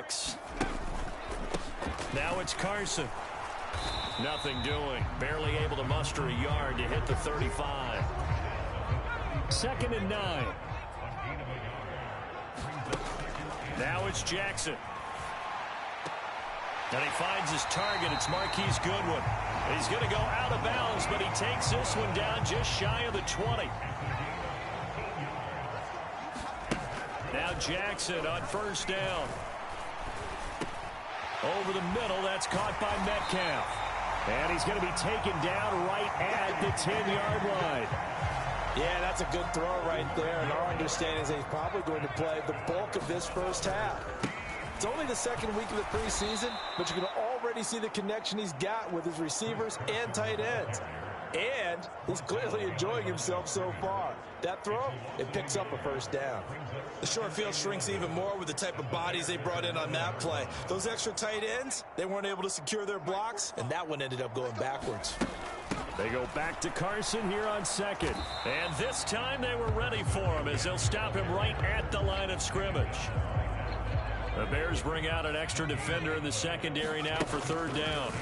6. Now it's Carson. Nothing doing. Barely able to muster a yard to hit the 35. 2nd and 9. Now it's Jackson. And he finds his target. It's Marquise Goodwin. He's going to go out of bounds, but he takes this one down just shy of the 20. Now Jackson on 1st down. Over the middle, that's caught by Metcalf. And he's going to be taken down right at the 10-yard line. Yeah, that's a good throw right there. And our understanding is that he's probably going to play the bulk of this first half. It's only the 2nd week of the preseason, but you can already see the connection he's got with his receivers and tight ends. And he's clearly enjoying himself so far. That throw, it picks up a 1st down. The short field shrinks even more with the type of bodies they brought in on that play. Those extra tight ends, they weren't able to secure their blocks, and that one ended up going backwards. They go back to Carson here on 2nd. And this time they were ready for him as they'll stop him right at the line of scrimmage. The Bears bring out an extra defender in the secondary now for 3rd down.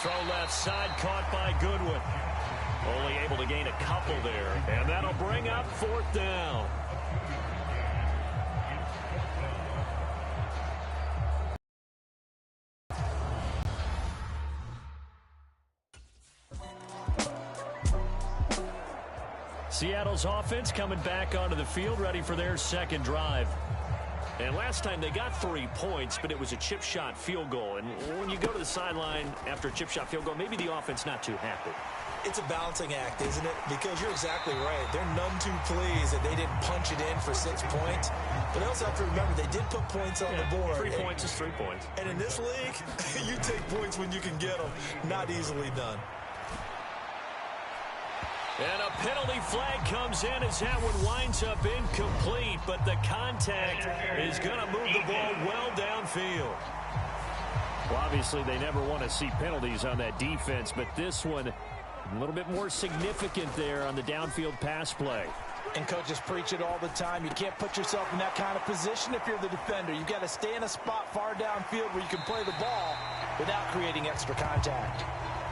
Throw left side, caught by Goodwin. Only able to gain a couple there. And that'll bring up 4th down. Seattle's offense coming back onto the field, ready for their 2nd drive. And last time they got 3 points, but it was a chip shot field goal. And when you go to the sideline after a chip shot field goal, maybe the offense not too happy. It's a balancing act, isn't it? Because you're exactly right. They're none too pleased that they didn't punch it in for 6 points. But they also have to remember they did put points on the board. 3 points is 3 points. And in this league, you take points when you can get them. Not easily done. And a penalty flag comes in as that one winds up incomplete, but the contact is going to move the ball well downfield. Well, obviously they never want to see penalties on that defense, but this one a little bit more significant there on the downfield pass play. And coaches preach it all the time. You can't put yourself in that kind of position if you're the defender. You've got to stay in a spot far downfield where you can play the ball without creating extra contact.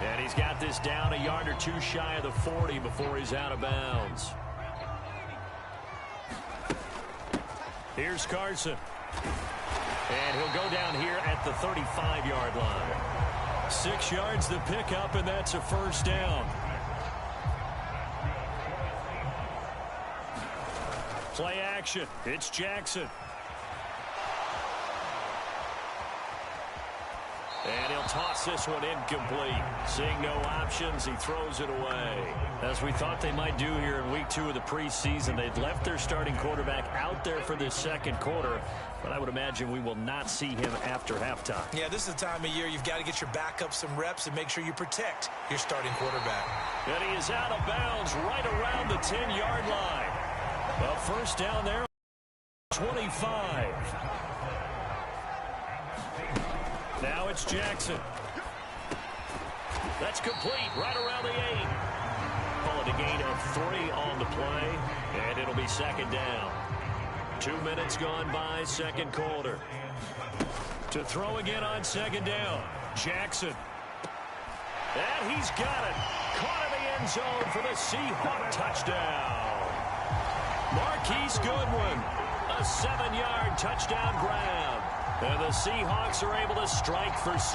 And he's got this down a yard or 2 shy of the 40 before he's out of bounds. Here's Carson. And he'll go down here at the 35-yard line. 6 yards the pickup, and that's a 1st down. Play action. It's Jackson. And he'll toss this one incomplete. Seeing no options, he throws it away. As we thought they might do here in week 2 of the preseason, they've left their starting quarterback out there for this 2nd quarter. But I would imagine we will not see him after halftime. Yeah, this is the time of year you've got to get your backup some reps and make sure you protect your starting quarterback. And he is out of bounds right around the 10-yard line. A 1st down there, 25. Now it's Jackson. That's complete right around the 8. Call it a gain of 3 on the play, and it'll be 2nd down. 2 minutes gone by, 2nd quarter. To throw again on 2nd down, Jackson. And he's got it. Caught in the end zone for the Seahawk touchdown. Marquise Goodwin, a 7-yard touchdown grab. And the Seahawks are able to strike for 6.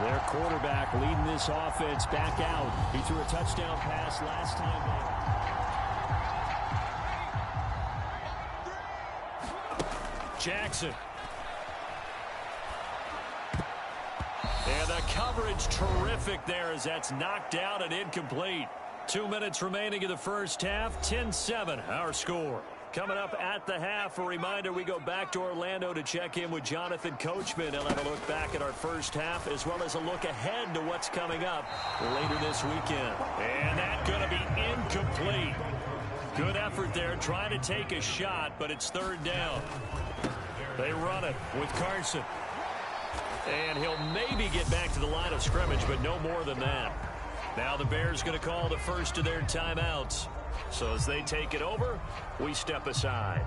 Their quarterback leading this offense back out. He threw a touchdown pass last time. Jackson. And the coverage terrific there as that's knocked out and incomplete. 2 minutes remaining in the first half. 10-7 our score. Coming up at the half, a reminder we go back to Orlando to check in with Jonathan Coachman. He'll have a look back at our first half as well as a look ahead to what's coming up later this weekend. And that's going to be incomplete. Good effort there trying to take a shot, but it's 3rd down. They run it with Carson. And he'll maybe get back to the line of scrimmage, but no more than that. Now the Bears going to call the first of their timeouts. So as they take it over, we step aside.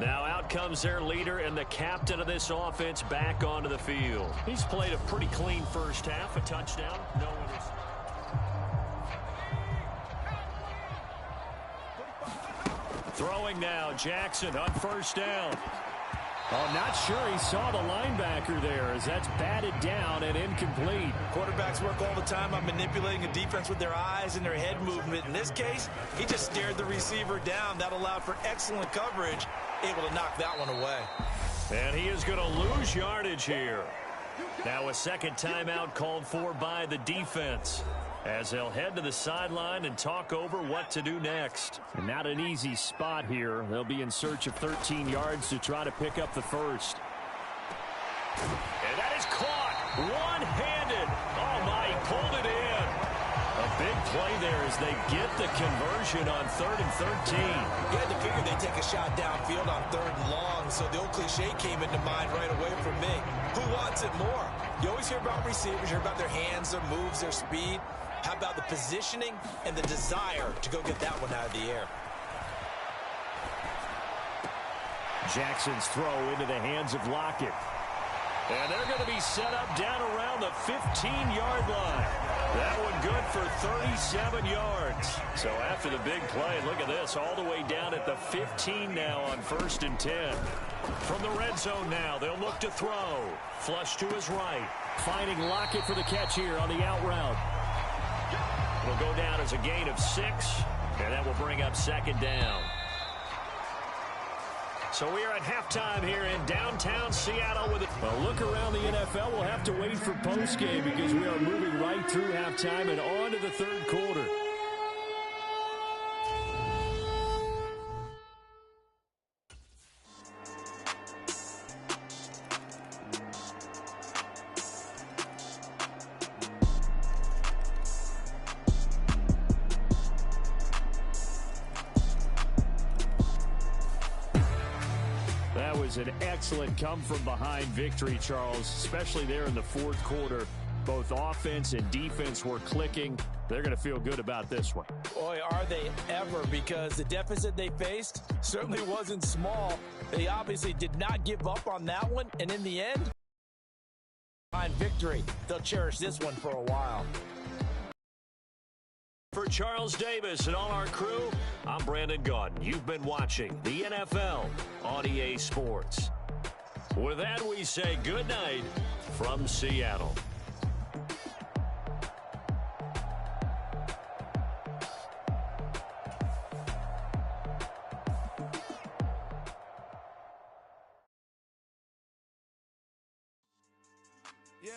Now out comes their leader and the captain of this offense back onto the field. He's played a pretty clean first half, a touchdown, no interception. Throwing now, Jackson on first down. Oh, not sure he saw the linebacker there as that's batted down and incomplete. Quarterbacks work all the time on manipulating a defense with their eyes and their head movement. In this case, he just stared the receiver down. That allowed for excellent coverage, able to knock that one away. And he is going to lose yardage here. Now a second timeout called for by the defense, as they'll head to the sideline and talk over what to do next. And not an easy spot here. They'll be in search of 13 yards to try to pick up the first. And that is caught one-handed. Oh, my, he pulled it in. A big play there as they get the conversion on 3rd and 13. You had to figure they'd take a shot downfield on 3rd and long, so the old cliche came into mind right away for me. Who wants it more? You always hear about receivers, you hear about their hands, their moves, their speed. How about the positioning and the desire to go get that one out of the air? Jackson's throw into the hands of Lockett. And they're going to be set up down around the 15-yard line. That one good for 37 yards. So after the big play, look at this, all the way down at the 15 now on 1st and 10. From the red zone now, they'll look to throw. Flush to his right. Finding Lockett for the catch here on the out route. It'll go down as a gain of 6, and that will bring up 2nd down. So we are at halftime here in downtown Seattle with a look around the NFL. We'll have to wait for postgame because we are moving right through halftime and on to the 3rd quarter. An excellent come-from-behind victory, Charles, especially there in the 4th quarter. Both offense and defense were clicking. They're going to feel good about this one. Boy, are they ever, because the deficit they faced certainly wasn't small. They obviously did not give up on that one, and in the end, find victory. They'll cherish this one for a while. For Charles Davis and all our crew, I'm Brandon Gaudin. You've been watching the NFL on EA Sports. With that, we say good night from Seattle. Yeah.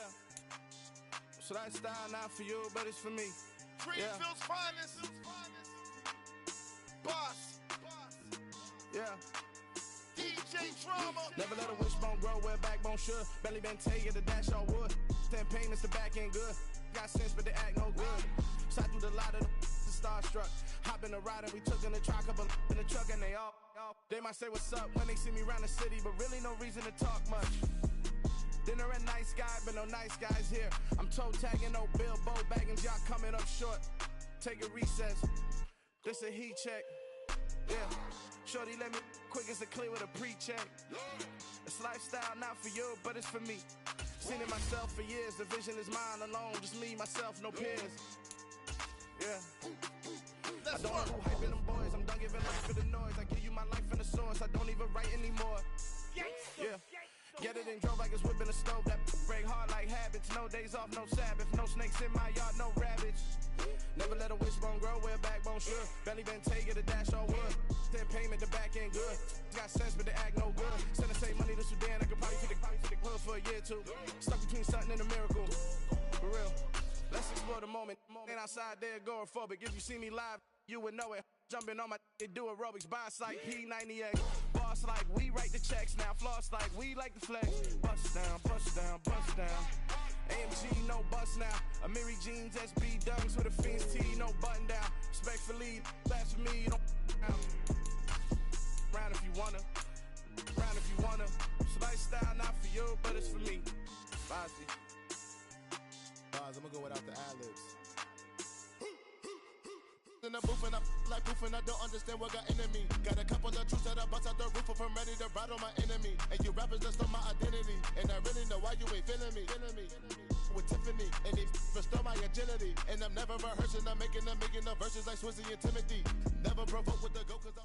So that style not for you, but it's for me. Greenfield's finest. Boss. Yeah. DJ Drama. Never let a wishbone grow where backbone should. Belly been tell you the dash all wood. 10 payments the back end good. Got sense but they act no good. Shot through the lot of the starstruck. Hop in the ride and we took in the truck up in the truck and they all. They might say what's up when they see me around the city, but really no reason to talk much. Dinner a nice guy, but no nice guys here. I'm toe tagging, no Bilbo bagging, y'all coming up short. Take a recess. This a heat check. Yeah. Shorty let me quick as a clear with a pre-check. It's lifestyle not for you, but it's for me. Seen it myself for years. The vision is mine alone. Just me, myself, no peers. Yeah. I don't know who hyping them boys. I'm done giving life for the noise. I give you my life in the source. I don't even write anymore. Yeah. Get it and drove like it's whipping a stove. That break hard like habits. No days off, no Sabbath. No snakes in my yard, no rabbits. Never let a wishbone grow where backbone should. Belly been take it, a dash all wood. 10 payment, the back end good. Got sense, but they act no good. Send the same money to Sudan. I could probably fit the club for a year or two. Stuck between something and a miracle. For real. Let's explore the moment. Ain't outside there agoraphobic. If you see me live, you would know it. Jumping on my they do aerobics, buy like P98. Boss like we write the checks now, floss like we like the flex. Bust down, bust down, bust down. AMG, no bust now. Amiri jeans, SB dunks with a Fiends tee, no button down. Respectfully, that's for me, don't round if you wanna. Round if you wanna. It's lifestyle, not for you, but it's for me. Bozzy. Bars, I'm gonna go without the ad-libs. In the booth and I like proof and I don't understand what got into me. Got a couple of truths that I bust out the roof if I'm ready to ride on my enemy. And you rappers just stole my identity, and I really know why you ain't feeling me. With Tiffany, and they restore my agility. And I'm never rehearsing, I'm making the verses like Swizzy and Timothy. Never provoke with the go, cause I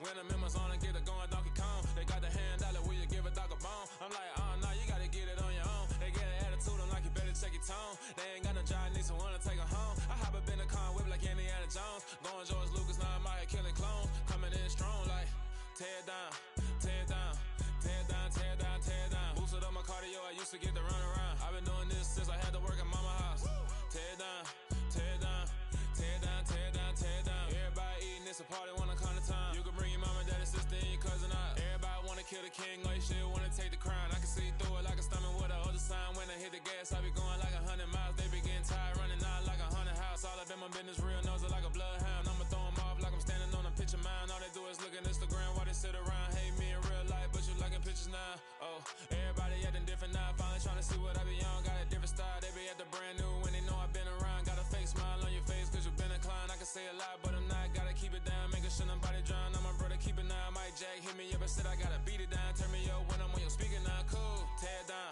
when I'm in my zone and get it going Donkey Kong. They got the hand dollar, will you give a dog a bone? I'm like, oh no, you gotta get it on your own. They get an attitude, I'm like, you better check your tone. They ain't got no job, need someone to take her home. I hop up in the car and whip like Indiana Jones. Going George Lucas, now I'm out here killing clones. Coming in strong like, tear down, tear down, tear down, tear down, tear down. Boosted up my cardio, I used to get to run around. I've been doing this since I had to work at mama house. Tear down, tear down, tear down, tear down, tear down. Everybody eating, it's a party, wanna come to time. You can bring your mama, daddy, sister, and your cousin out. Everybody wanna kill the king, or you shit wanna take the crown. I can see through it like a stomach with a other sign. When I hit the gas, I be going like 100 miles. They be getting tired, running out like 100 house. All up in my business, real nose like a bloodhound. I'ma throw them off like I'm standing on a picture mine. All they do is look at Instagram while they sit around. Hate me in real life, but you liking pictures now. Oh, everybody acting different now. Finally trying to see what I be on. Got a different style, they be at the brand new when they know I've been around. Got a fake smile on your face cause you been inclined. I can say a lot, but I'm not. Gotta keep it down, making sure nobody drown. I'm my brother, keep it now. Mike Jack hit me up and said I gotta beat it down. Turn me up when I'm on your speaker now. Cool, tear down,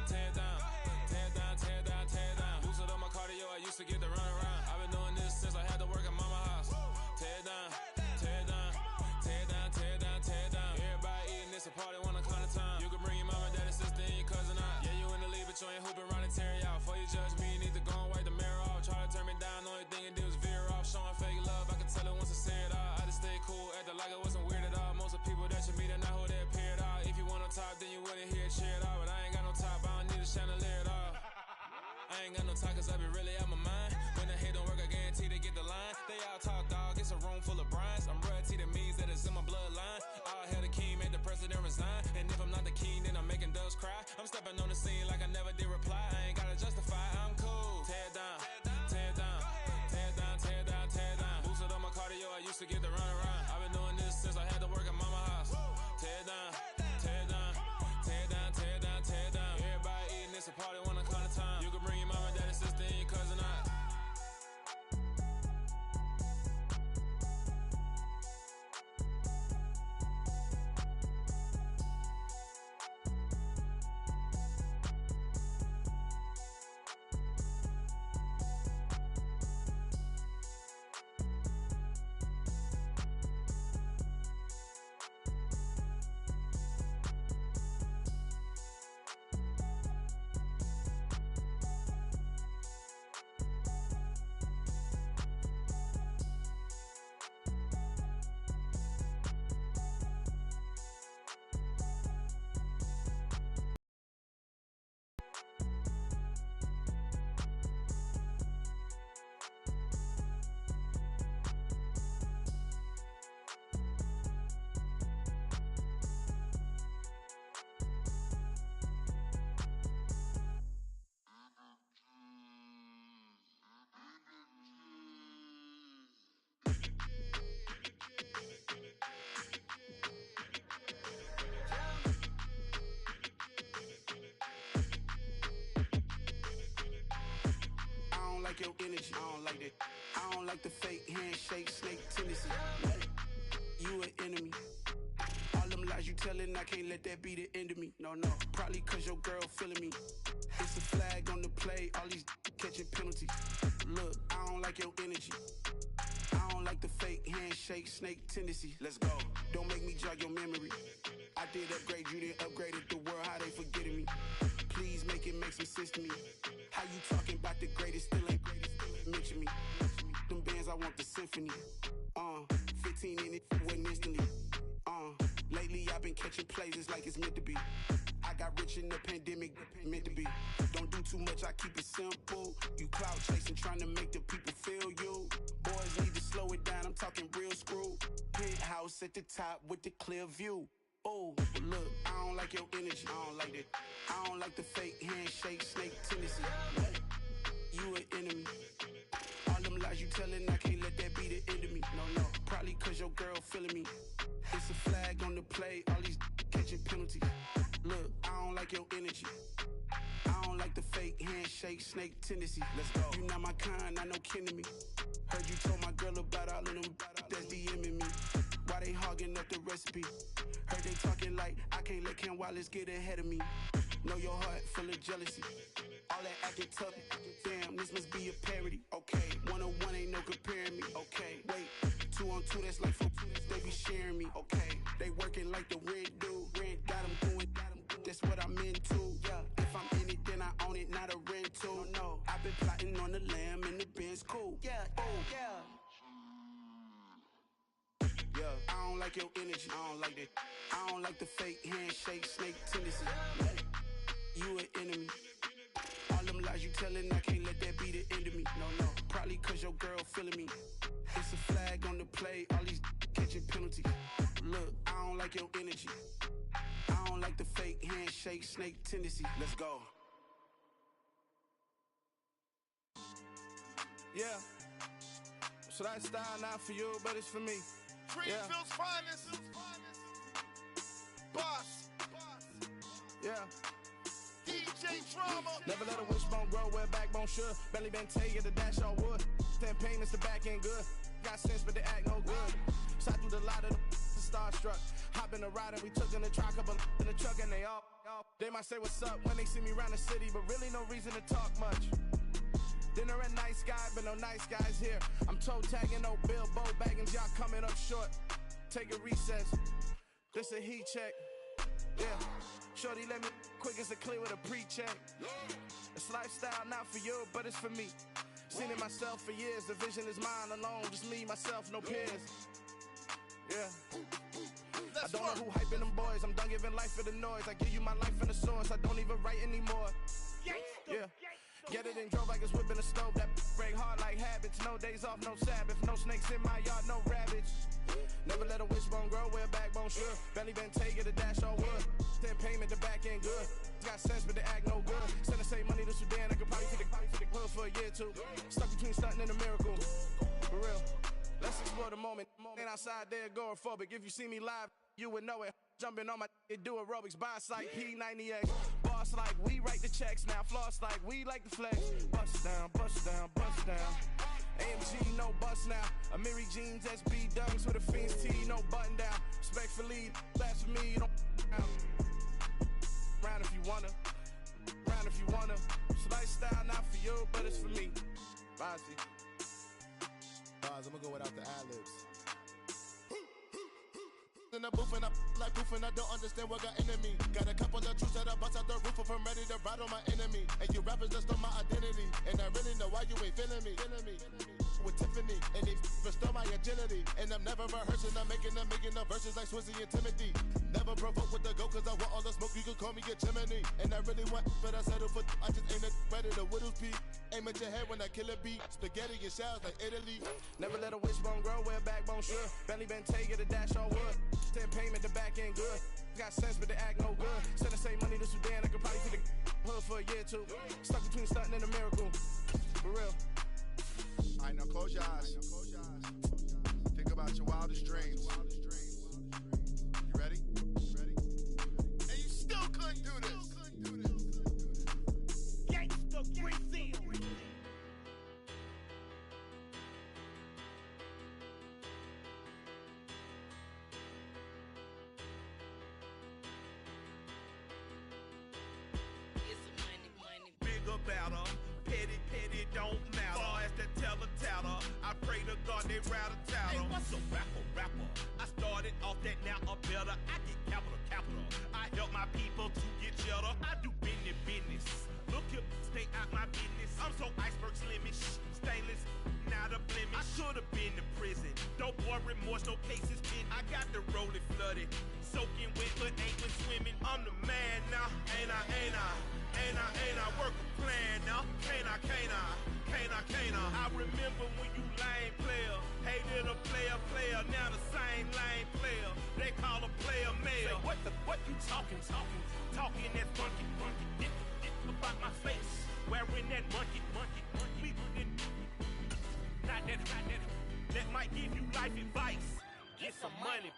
tear down, tear down, tear down, tear down. Boosted up my cardio, I used to get to run around. I've been doing this since I had to work at mama house. Tear down, tear down, tear down, tear down, tear down. Everybody eating, it's a party, wanna come to time. You can bring your mama, daddy, sister, and your cousin out. Yeah, you in the lead, but you ain't hooping, running, tear out. Before you judge me, you need to go and wipe the mirror off. Try to turn me down, the only thing it did was veer off. Showing fake love, I can tell it once I say it all. I just stay cool, acting like I wasn't weird at all. Most of the people that you meet are not who they appear like your energy. I don't like that. I don't like the fake handshake, snake tendency. You an enemy. All them lies you telling, I can't let that be the end of me. No, probably cause your girl feeling me. It's a flag on the play, all these catching penalties. Look, I don't like your energy. I don't like the fake handshake, snake tendency. Let's go. Don't make me jog your memory. I did upgrade, you didn't upgrade it. The world, how they forgetting me. Please make it make some sense to me. How you talking about the greatest, still ain't greatest, mention me. Them bands, I want the symphony. 15 in it, wasn't instantly. Lately I've been catching plays, it's like it's meant to be. I got rich in the pandemic, meant to be. Don't do too much, I keep it simple. You cloud chasing, trying to make the people feel you. Boys need to slow it down, I'm talking real screw. Penthouse at the top with the clear view. Oh, look, I don't like your energy, I don't like that. I don't like the fake handshake, snake tendency. You an enemy. All them lies you telling, I can't let that be the end of me. No, probably cause your girl feeling me. It's a flag on the play, all these catching penalties. Look, I don't like your energy. I don't like the fake handshake, snake tendency. Let's go. You not my kind, I know kin to me. Heard you told my girl about all of them that's DMing me. Why they hogging up the recipe? Heard they talking like I can't let Ken Wallace get ahead of me. Know your heart full of jealousy. All that acting tough, damn, this must be a parody. Okay, 1-on-1 ain't no comparing me. Okay, wait, 2-on-2, that's like 4, they be sharing me. Okay, they working like the rent do. Rent got them doing, that's what I'm into. Yeah, if I'm in it, then I own it, not a rental. No, I've been plotting on the lamb and the Benz cool. Yeah, oh, yeah. Yeah, I don't like your energy, I don't like that. I don't like the fake handshake, snake tendency. You an enemy. All them lies you telling, I can't let that be the end of me. No, probably cause your girl feeling me. It's a flag on the play, all these catching penalties. Look, I don't like your energy. I don't like the fake handshake, snake tendency. Let's go. Yeah. So that style not for you, but it's for me. Greenfield's finest. Boss. Yeah. DJ Drama. Never let a wishbone grow where a backbone should. Belly been take the dash all wood. 10 payments, the back end good. Got sense, but they act no good. Shot through the lot of the starstruck. Hop in the ride and we took in the truck, up in the truck and they all. They might say what's up when they see me around the city, but really no reason to talk much. Dinner at nice guy, but no nice guys here. I'm toe tagging, no Bilbo bagging, y'all coming up short. Take a recess. This a heat check. Yeah. Shorty let me quick as a clear with a pre-check. It's lifestyle not for you, but it's for me. Seen it myself for years. The vision is mine alone. Just me, myself, no peers. Yeah. I don't know who hyping them boys. I'm done giving life for the noise. I give you my life in the source. I don't even write anymore. Yeah. Get it and drove like it's whipping a stove. That break hard like habits. No days off, no Sabbath. No snakes in my yard, no rabbits. Never let a wishbone grow where a backbone should. Belly been take the dash all wood. 10 payment, the back end good. Got sense, but they act no good. Send the same money to Sudan. I could probably fit the hood for a year or two. Stuck between stunting and a miracle. For real. Let's explore the moment. Ain't outside there agoraphobic. If you see me live, you would know it. Jumping on my do aerobics, buy site P90X. Boss like we write the checks now. Floss like we like the flex. Bust down, bust down, bust down. AMG, no bust now. Amiri jeans, SB dunks with a Fiends T, no button down. Respectfully, that's for me, you don't round if you wanna. Round if you wanna. It's lifestyle not for you, but it's for me. Bozzy. I'm gonna go without the ad-libs. In the booth and I like proof and I don't understand what got into me. Got a couple of truths that I bust out the roof if I'm ready to ride on my enemy. And you rappers just stole my identity. And I really know why you ain't feeling me. With Tiffany, and they restore my agility. And I'm never rehearsing, I'm making no verses like Swizzy and Timothy. Never provoke with the go, cause I want all the smoke, you can call me a chimney. And I really want, but I settle for, I just ain't ready to whittles pee. Aim at your head when I kill a beat. Spaghetti and shells like Italy. Never let a wishbone grow where a backbone should. Belly been take the dash all wood. 10 payment, the back end good. Got sense, but they act no good. Send the same money to Sudan, I could probably fit the hood for a year or two. Stuck between stunting and a miracle. For real. Alright, now close your eyes. Think about your wildest dreams. You ready? And you still couldn't do this. Gangsta Brazil. pray to God they rattle tattle. Hey, what's a rapper? I started off that, now a better. I get capital. I help my people to get cheddar. I do business. Look here, stay out my business. I'm so iceberg slimish, stainless, not a blemish. I should have been in prison. Don't boy remorse, no cases pinned. I got the rolling flooded, soaking wet, but ain't been swimming. I'm the man now, ain't I? Work a plan now, can't I? I remember when you lame player, hated a player, now the same lame player. They call a player mayor. Say, what you talking that funky. Get about my face, wearing that monkey. Not that. That might give you life advice. Get some money.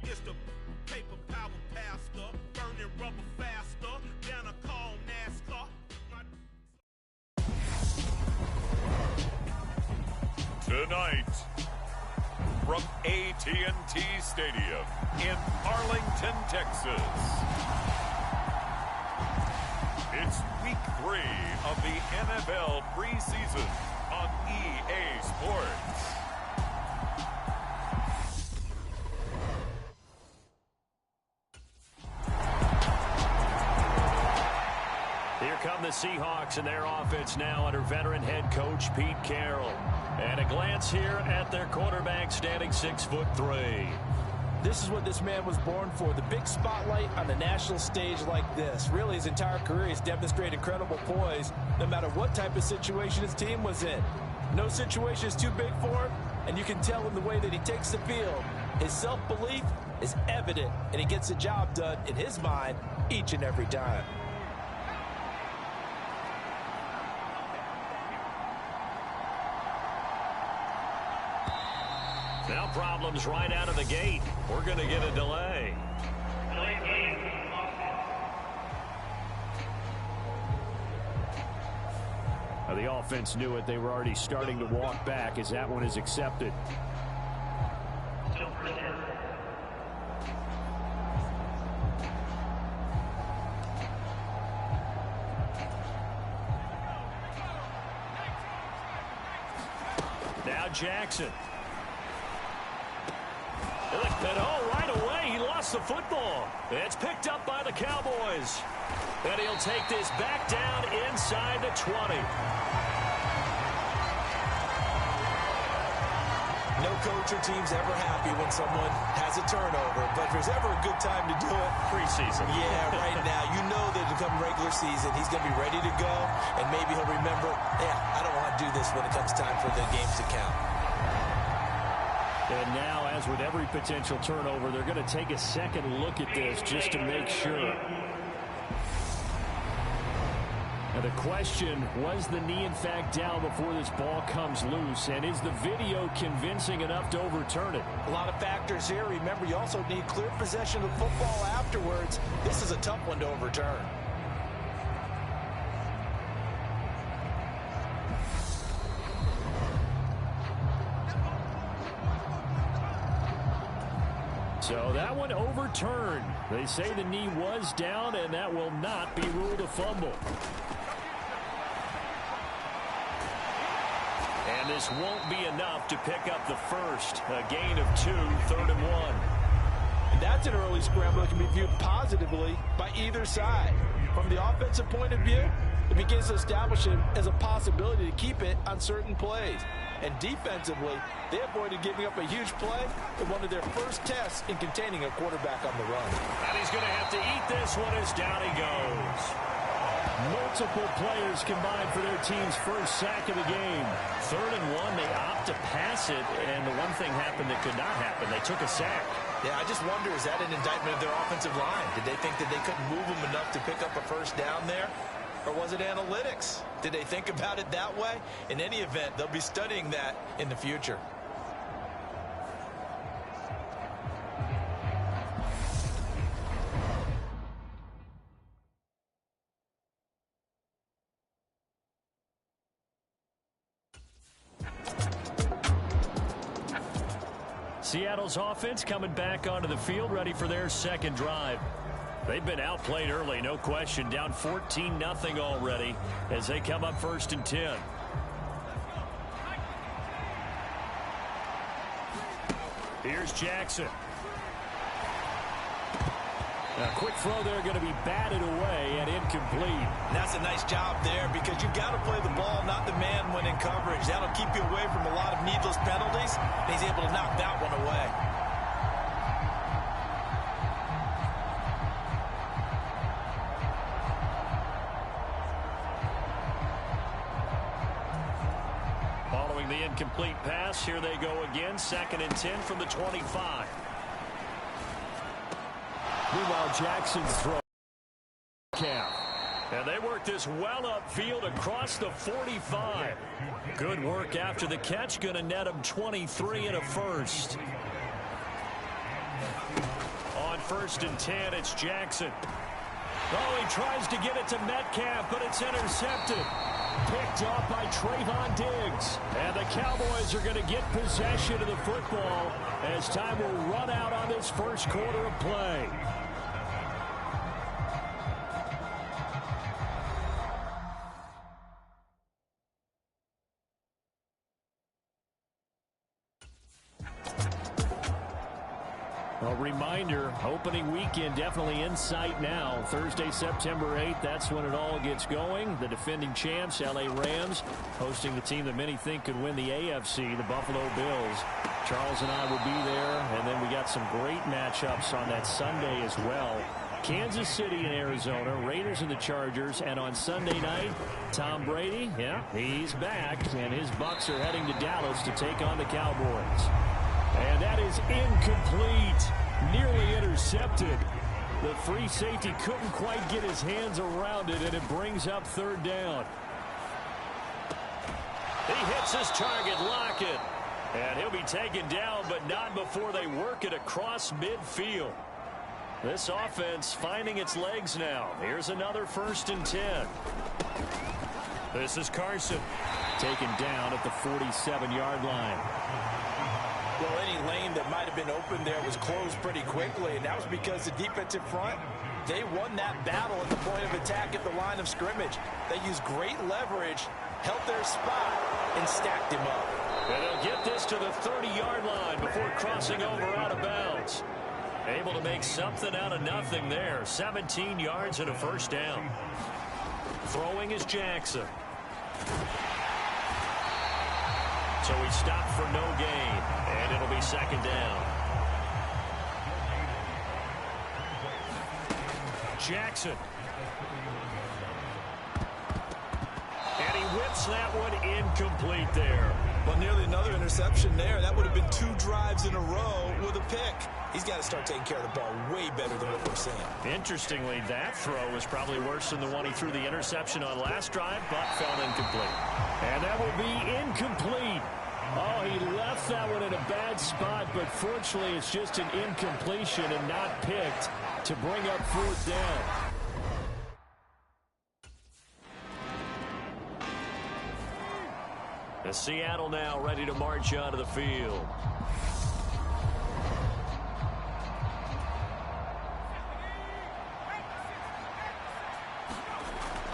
It's the paper power pastor, burning rubber faster than a call NASCAR. Tonight, from AT&T Stadium in Arlington, Texas, it's Week 3 of the NFL preseason on EA Sports. Here come the Seahawks and their offense now under veteran head coach Pete Carroll. And a glance here at their quarterback standing 6'3". This is what this man was born for, the big spotlight on the national stage like this. Really, his entire career, he's demonstrated incredible poise, no matter what type of situation his team was in. No situation is too big for him, and you can tell in the way that he takes the field. His self-belief is evident, and he gets the job done in his mind each and every time. Now problems right out of the gate. We're going to get a delay. Now the offense knew it. They were already starting to walk back as that one is accepted. Now Jackson. And right away, he lost the football. It's picked up by the Cowboys. And he'll take this back down inside the 20. No coach or team's ever happy when someone has a turnover, but if there's ever a good time to do it, preseason. Yeah, right now. You know that to come regular season, he's going to be ready to go, and maybe he'll remember, I don't want to do this when it comes time for the games to count. And now, as with every potential turnover, they're going to take a second look at this just to make sure. Now the question, was the knee in fact down before this ball comes loose? And is the video convincing enough to overturn it? A lot of factors here. Remember, you also need clear possession of football afterwards. This is a tough one to overturn. So that one overturned. They say the knee was down, and that will not be ruled a fumble. And this won't be enough to pick up the first. A gain of 2, 3rd and 1. And that's an early scramble that can be viewed positively by either side. From the offensive point of view, it begins to establish it as a possibility to keep it on certain plays. And defensively, they avoided giving up a huge play in one of their first tests in containing a quarterback on the run. And he's going to have to eat this one as down he goes. Multiple players combined for their team's first sack of the game. 3rd and 1, they opt to pass it, and the one thing happened that could not happen. They took a sack. Yeah, I just wonder, is that an indictment of their offensive line? Did they think that they couldn't move them enough to pick up a first down there? Or was it analytics? Did they think about it that way? In any event, they'll be studying that in the future. Seattle's offense coming back onto the field, ready for their second drive. They've been outplayed early, no question. Down 14-0 already as they come up 1st and 10. Here's Jackson. A quick throw there going to be batted away and incomplete. And that's a nice job there because you've got to play the ball, not the man when in coverage. That'll keep you away from a lot of needless penalties. And he's able to knock that one away. Following the incomplete pass, here they go again. 2nd and 10 from the 25. Meanwhile, Jackson's throw. And they work this well upfield across the 45. Good work after the catch. Going to net him 23 and a first. On 1st and 10, it's Jackson. Oh, he tries to get it to Metcalf, but it's intercepted. Picked off by Trayvon Diggs. And the Cowboys are going to get possession of the football as time will run out on this first quarter of play. A reminder, opening weekend definitely in sight now. Thursday, September 8th, that's when it all gets going. The defending champs, LA Rams, hosting the team that many think could win the AFC, the Buffalo Bills. Charles and I will be there, and then we got some great matchups on that Sunday as well. Kansas City and Arizona, Raiders and the Chargers, and on Sunday night, Tom Brady, yeah, he's back, and his Bucs are heading to Dallas to take on the Cowboys. And that is incomplete. Nearly intercepted. The free safety couldn't quite get his hands around it, and it brings up 3rd down. He hits his target, Lockett. And he'll be taken down, but not before they work it across midfield. This offense finding its legs now. Here's another 1st and 10. This is Carson. Taken down at the 47-yard line. Well, any lane that might have been open there was closed pretty quickly, and that was because the defensive front, they won that battle at the point of attack at the line of scrimmage. They used great leverage, held their spot, and stacked him up. And they'll get this to the 30-yard line before crossing over out of bounds. Able to make something out of nothing there. 17 yards and a 1st down. Throwing is Jackson. So he stopped for no gain, and it'll be 2nd down. Jackson. And he whips that one incomplete there. Well, nearly another interception there. That would have been 2 drives in a row with a pick. He's got to start taking care of the ball way better than what we're seeing. Interestingly, that throw was probably worse than the one he threw the interception on last drive, but fell incomplete. And that will be incomplete. Oh, he left that one in a bad spot, but fortunately it's just an incompletion and not picked to bring up 4th down. The Seattle now ready to march onto the field.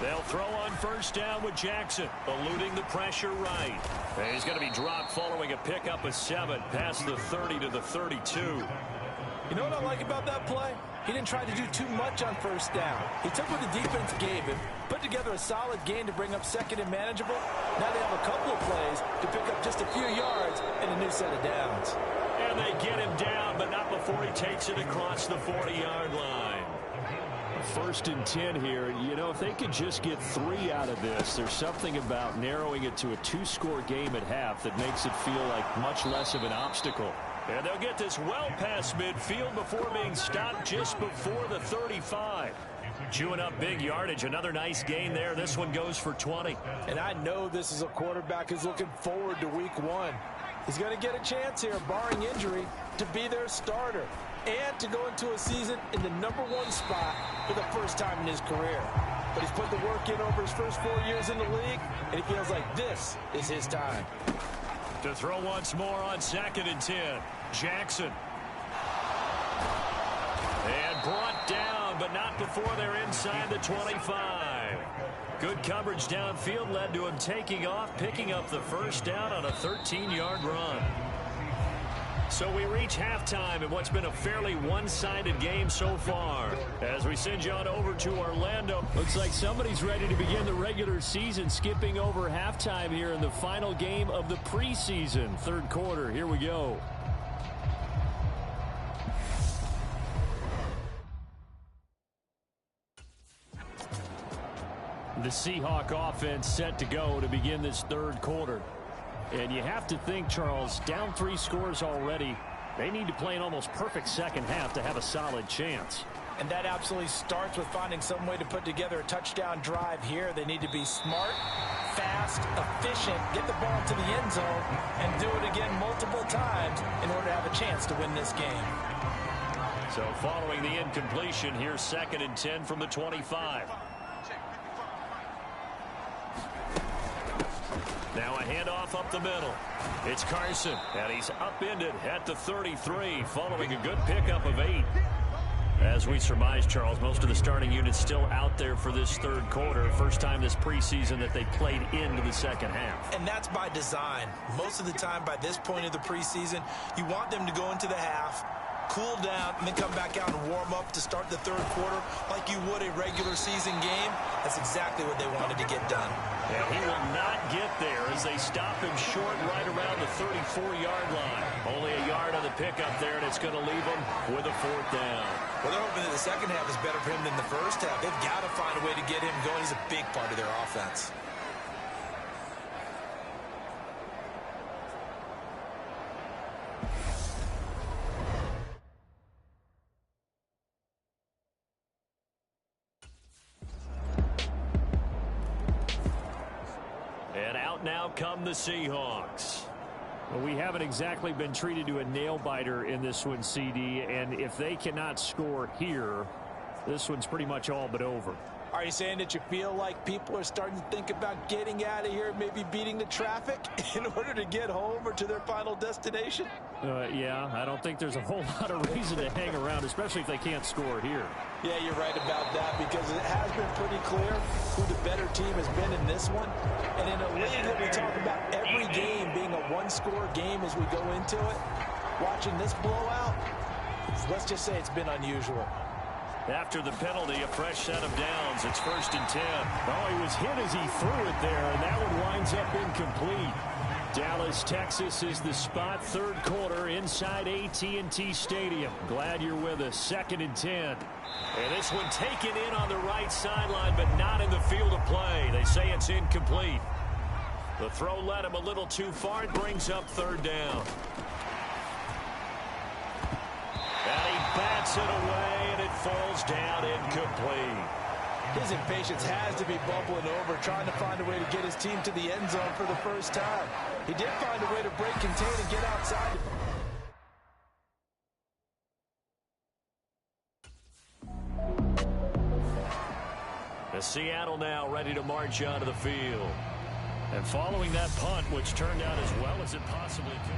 They'll throw on 1st down with Jackson, eluding the pressure right. And he's going to be dropped following a pickup of 7 past the 30 to the 32. You know what I like about that play? He didn't try to do too much on 1st down. He took what the defense gave him, put together a solid game to bring up 2nd and manageable. Now they have a couple of plays to pick up just a few yards and a new set of downs. And they get him down, but not before he takes it across the 40-yard line. 1st and 10 here. You know, if they could just get 3 out of this, there's something about narrowing it to a 2-score game at half that makes it feel like much less of an obstacle. And they'll get this well past midfield before being stopped just before the 35. Chewing up big yardage. Another nice gain there. This one goes for 20. And I know this is a quarterback who's looking forward to week 1. He's going to get a chance here, barring injury, to be their starter and to go into a season in the #1 spot for the first time in his career. But he's put the work in over his first 4 years in the league, and he feels like this is his time. To throw once more on 2nd and 10. Jackson. And brought down, but not before they're inside the 25. Good coverage downfield led to him taking off, picking up the first down on a 13-yard run. So we reach halftime in what's been a fairly one-sided game so far. As we send you on over to Orlando. Looks like somebody's ready to begin the regular season, skipping over halftime here in the final game of the preseason. Third quarter, here we go. The Seahawk offense set to go to begin this third quarter. And you have to think, Charles, down 3 scores already. They need to play an almost perfect second half to have a solid chance. And that absolutely starts with finding some way to put together a touchdown drive here. They need to be smart, fast, efficient, get the ball to the end zone, and do it again multiple times in order to have a chance to win this game. So following the incompletion, here's 2nd and 10 from the 25. Now a handoff up the middle. It's Carson, and he's upended at the 33, following a good pickup of 8. As we surmise, Charles, most of the starting units still out there for this third quarter. First time this preseason that they played into the second half. And that's by design. Most of the time by this point of the preseason, you want them to go into the half, cool down, and then come back out and warm up to start the third quarter like you would a regular season game. That's exactly what they wanted to get done. And he will not get there as they stop him short right around the 34-yard line. Only a yard on the pickup there, and it's going to leave him with a 4th down. Well, they're hoping that the second half is better for him than the first half. They've got to find a way to get him going. He's a big part of their offense. And out now come the Seahawks. Well, we haven't exactly been treated to a nail-biter in this one, CD, and if they cannot score here, this one's pretty much all but over. Are you saying that you feel like people are starting to think about getting out of here, maybe beating the traffic in order to get home or to their final destination? Yeah, I don't think there's a whole lot of reason to hang around, especially if they can't score here. Yeah, you're right about that, because it has been pretty clear who the better team has been in this one. And in a league that we talk about every game being a one-score game as we go into it, watching this blowout, let's just say it's been unusual. After the penalty, a fresh set of downs. It's 1st and 10. Oh, he was hit as he threw it there, and that one winds up incomplete. Dallas, Texas is the spot. Third quarter inside AT&T Stadium. Glad you're with us. 2nd and 10. And this one taken in on the right sideline, but not in the field of play. They say it's incomplete. The throw led him a little too far. It brings up 3rd down. And he bats it away, and it falls down incomplete. His impatience has to be bubbling over, trying to find a way to get his team to the end zone for the first time. He did find a way to break contain and get outside. The Seattle now ready to march onto the field. And following that punt, which turned out as well as it possibly could.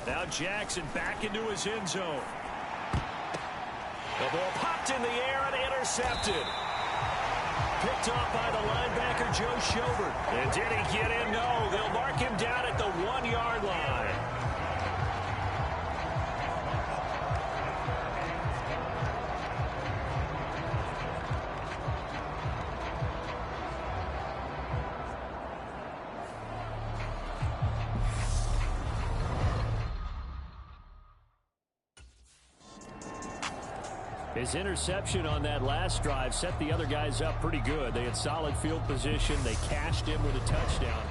Now Jackson back into his end zone. The ball popped in the air and intercepted. Picked off by the linebacker, Joe Schobert. And did he get in? No. They'll mark him down at the 1-yard line. His interception on that last drive set the other guys up pretty good. They had solid field position. They cashed him with a touchdown.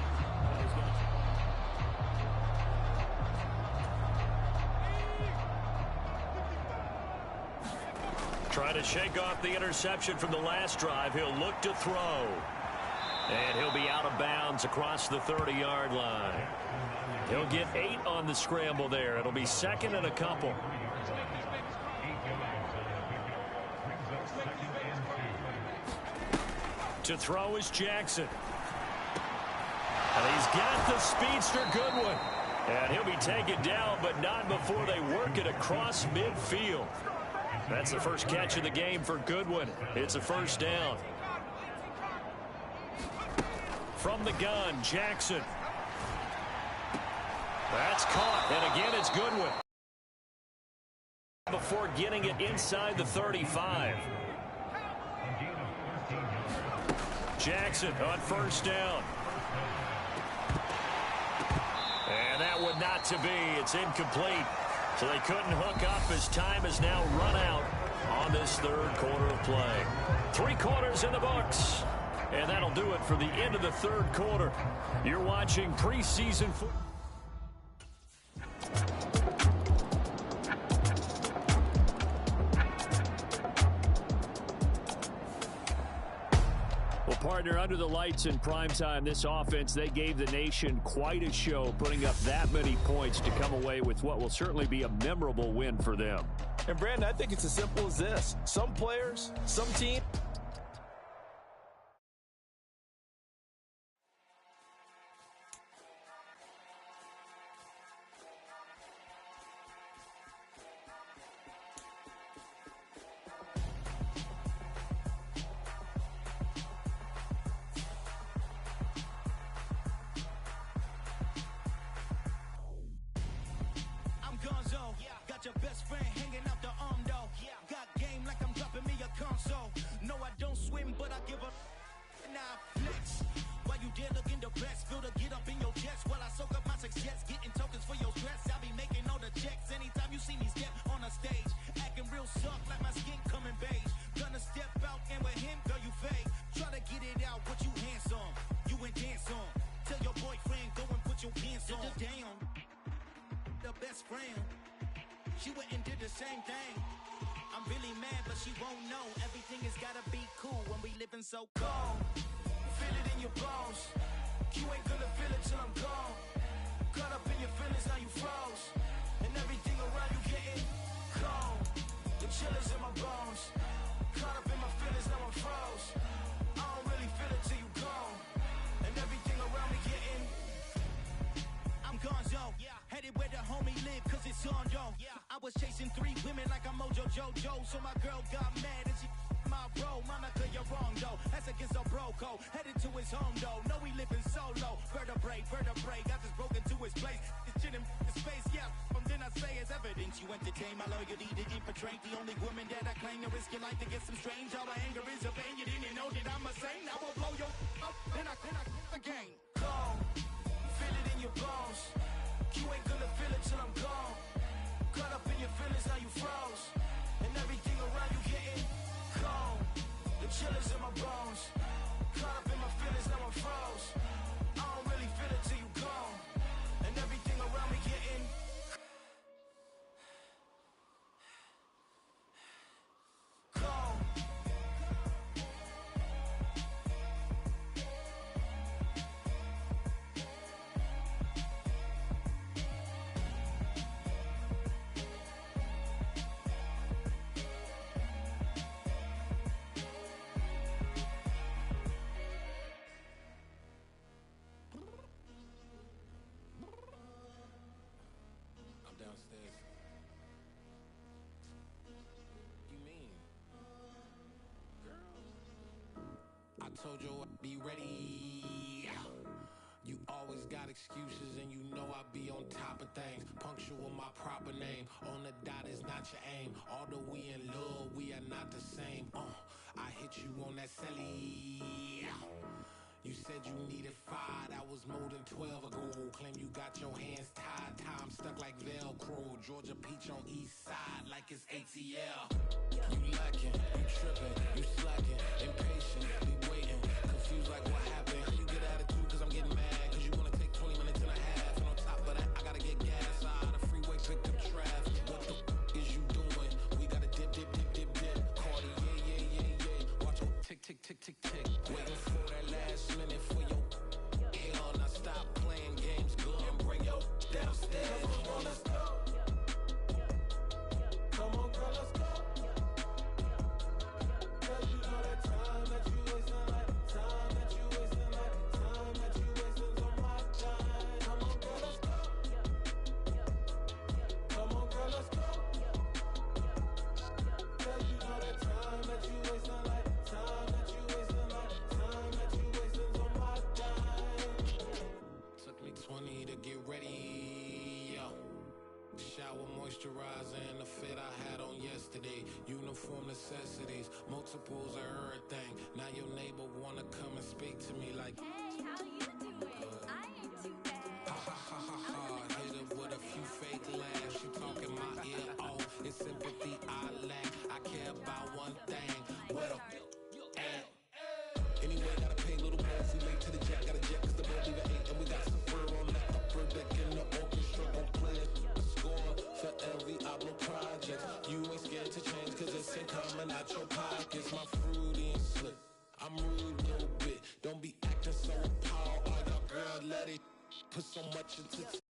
Trying to shake off the interception from the last drive. He'll look to throw. And he'll be out of bounds across the 30-yard line. He'll get 8 on the scramble there. It'll be 2nd and a couple. To throw is Jackson. And he's got the speedster Goodwin. And he'll be taken down, but not before they work it across midfield. That's the first catch of the game for Goodwin. It's a first down. From the gun, Jackson. That's caught. And again, it's Goodwin. Before getting it inside the 35. Jackson on first down. And that one not to be. It's incomplete. So they couldn't hook up as time has now run out on this third quarter of play. 3 quarters in the books. And that'll do it for the end of the third quarter. You're watching preseason football. Partner, under the lights in primetime, this offense, they gave the nation quite a show, putting up that many points to come away with what will certainly be a memorable win for them. And, Brandon, I think it's as simple as this. Some players, some teams. Your best friend hanging out the arm though. Got game like I'm dropping me a console. No, I don't swim, but I give up. Now flex. While you there looking the best, feel to get up in your chest while I soak up my success, getting tokens for your stress. I'll be making all the checks anytime you see me step on a stage, acting real soft like my skin coming beige. Gonna step out and with him, girl, you fake. Try to get it out, what you handsome, you and dance on. Tell your boyfriend go and put your pants on. Damn, the best friend. She went and did the same thing. I'm really mad, but she won't know. Everything has gotta be cool when we living so cold. Feel it in your bones. You ain't gonna feel it till I'm gone. Caught up in your feelings, now you froze. And everything around you getting cold. The chill is in my bones. Caught up in my feelings, now I'm froze. I don't really feel it till you gone. And everything around me getting I'm gonzo. Headed where the homie live, cause it's on, yo. I was chasing 3 women like I'm Mojo Jojo. So my girl got mad and she my bro. Monica, you're wrong, though. That's against a bro code. Headed to his home, though. No, we living solo. Vertebrae. Got this broken to his place. It's chin in his face, yeah. Then I say it's evidence. You entertain my loyalty to infiltrate. The only woman that I claim to risk your life to get some strange. All my anger is a pain. You didn't know that I'm a saint. I will blow your up. Then I again. Cold. Feel it in your bones. You ain't gonna feel it till I'm gone. Caught up in your feelings, now you froze. And everything around you getting cold. The chill is in my bones. Caught up in my feelings, now I'm froze. I don't really feel it till you gone. And everything around me getting cold. I told you I'd be ready. You always got excuses and you know I be on top of things. Punctual my proper name. On the dot is not your aim. Although we in love, we are not the same. I hit you on that celly. You said you needed 5, that was more than 12 ago. Claim you got your hands tied, time stuck like Velcro. Georgia Peach on east side like it's ATL. You lacking, you tripping, you slacking, impatient, be waiting, confused like what happened. You get attitude cause I'm getting mad, cause you wanna take 20 minutes and a half. And on top of that, I gotta get gas out of the freeway, pick up traffic. What the is you doing? We gotta dip. Cardi, yeah. Watch your tick. Waiting for that last minute for your hell. Now stop playing games, go and bring your downstairs. Come on, let's go. Come on, girl, let's go. Cause you know that time that you wasting like time. shower, moisturizer, and the fit I had on yesterday. Uniform necessities, multiples of everything. Now your neighbor wanna come and speak to me like, hey, how you doing? I ain't too bad. Ha ha ha ha ha. Hit her with a few fake laughs. She talking my ear off. It's sympathy I lack. I care about one thing. What a at. Anyway, gotta pay a little more. If we late to the jack, gotta jet, cause the boat leave at 8. And we got some fur on that upper deck in the orchestra. Gon' play it. Score for every album project. You ain't scared to change, cause it's ain't coming out your pockets. My fruity and slick. I'm rude a little bit. Don't be acting so appalled. All y'all girl, let it put so much into